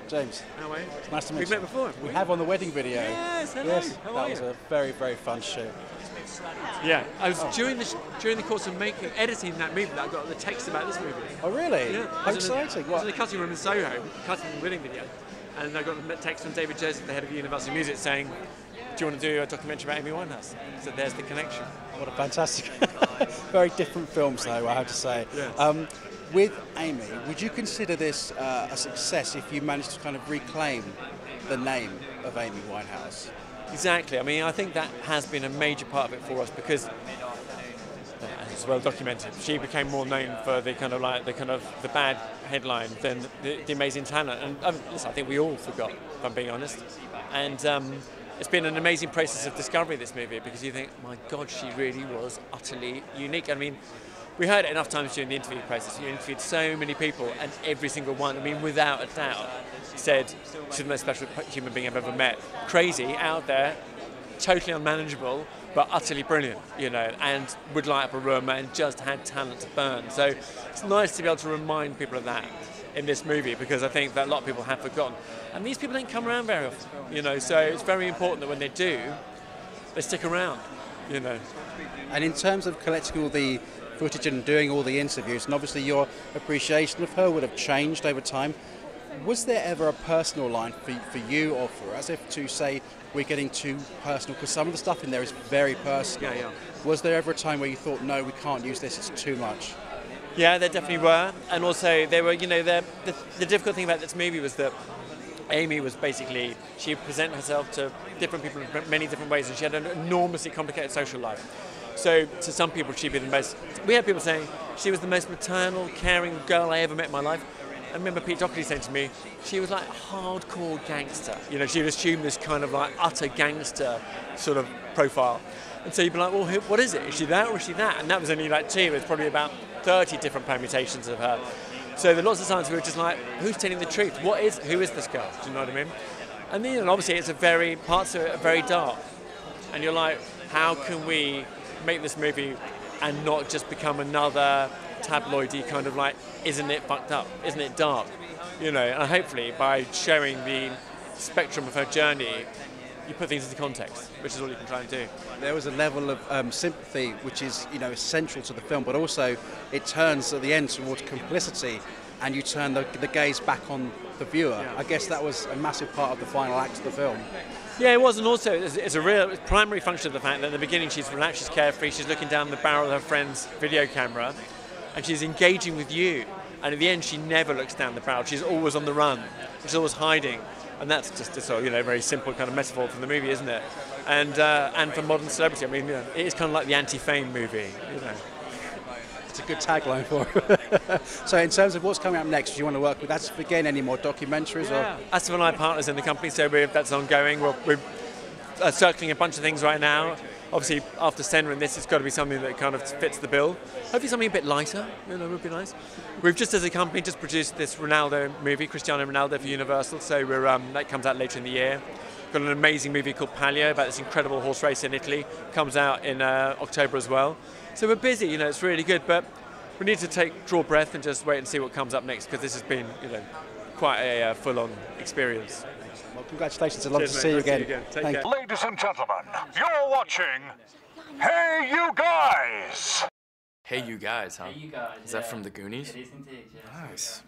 James. How are you? It's nice to meet you. We've met before. We have on the wedding video. Yes, hello. Yes, How that are was you? a very, very fun shoot. Yeah, I was during the course of editing that movie that I got the text about this movie. Oh, really? Yeah. How exciting. I was in the cutting room in Soho, cutting the wedding video, and I got a text from David Joseph, the head of Universal Music, saying, "Do you want to do a documentary about Amy Winehouse?" So there's the connection. What a fantastic, very different films though, I have to say. Yeah. With Amy, would you consider this a success if you managed to kind of reclaim the name of Amy Winehouse? Exactly. I mean, I think that has been a major part of it for us because it's well documented. She became more known for the bad headline than the amazing talent. And listen, I think we all forgot, if I'm being honest. And it's been an amazing process of discovery, this movie, because you think, my God, she really was utterly unique. I mean, we heard it enough times during the interview process. You interviewed so many people, and every single one, I mean, without a doubt, said she's the most special human being I've ever met. Crazy, out there, totally unmanageable, but utterly brilliant, you know, and would light up a room and just had talent to burn. So it's nice to be able to remind people of that in this movie, because I think that a lot of people have forgotten. And these people don't come around very often, you know, so it's very important that when they do, they stick around, you know. And in terms of collecting all the footage and doing all the interviews, and obviously your appreciation of her would have changed over time, was there ever a personal line for you or for us, if to say we're getting too personal? Because some of the stuff in there is very personal. Yeah. Was there ever a time where you thought, no, we can't use this, it's too much? Yeah, there definitely were. And also there were, you know, the difficult thing about this movie was that Amy was basically, she presented herself to different people in many different ways, and she had an enormously complicated social life. So to some people, she'd be the most, we had people saying she was the most maternal, caring girl I ever met in my life. I remember Pete Doherty saying to me, she was like hardcore gangster. You know, she'd assume this kind of like utter gangster sort of profile. And so you'd be like, well, what is it? Is she that or is she that? And that was only like two. It was probably about 30 different permutations of her. So there lots of times we were just like, who's telling the truth? Who is this girl? Do you know what I mean? And then obviously it's parts of it are very dark. And you're like, how can we make this movie and not just become another tabloidy kind of like, isn't it fucked up? Isn't it dark? You know, and hopefully by showing the spectrum of her journey, you put things into context, which is all you can try and do. There was a level of sympathy which is, you know, essential to the film, but also it turns at the end towards complicity, and you turn the gaze back on the viewer. Yeah. I guess that was a massive part of the final act of the film. Yeah, it was, and also it's a real primary function of the fact that at the beginning she's relaxed, she's carefree, she's looking down the barrel of her friend's video camera, and she's engaging with you. And at the end, she never looks down the barrel. She's always on the run. She's always hiding, and that's just a sort of, you know, very simple kind of metaphor from the movie, isn't it? And for modern celebrity, I mean, you know, it is kind of like the anti-fame movie, you know. It's a good tagline for it. So in terms of what's coming up next, do you want to work with us again? Any more documentaries? Yeah. Or? Aston and I are partners in the company, so that's ongoing. We're circling a bunch of things right now. Obviously, after Senna and this, it's got to be something that kind of fits the bill. Hopefully something a bit lighter, you know, would be nice. We've just, as a company, just produced this Ronaldo movie, Cristiano Ronaldo for Universal, so that comes out later in the year. Got an amazing movie called Palio about this incredible horse race in Italy, comes out in October as well. So we're busy, you know, it's really good, but we need to draw breath and just wait and see what comes up next, because this has been, you know, quite a full-on experience. Well, congratulations, I'd love to Cheers, see mate. you Nice to again. Take care. Ladies and gentlemen, you're watching Hey You Guys! Hey You Guys, huh? Hey, you guys. Is that from the Goonies? It is indeed, yeah. Nice.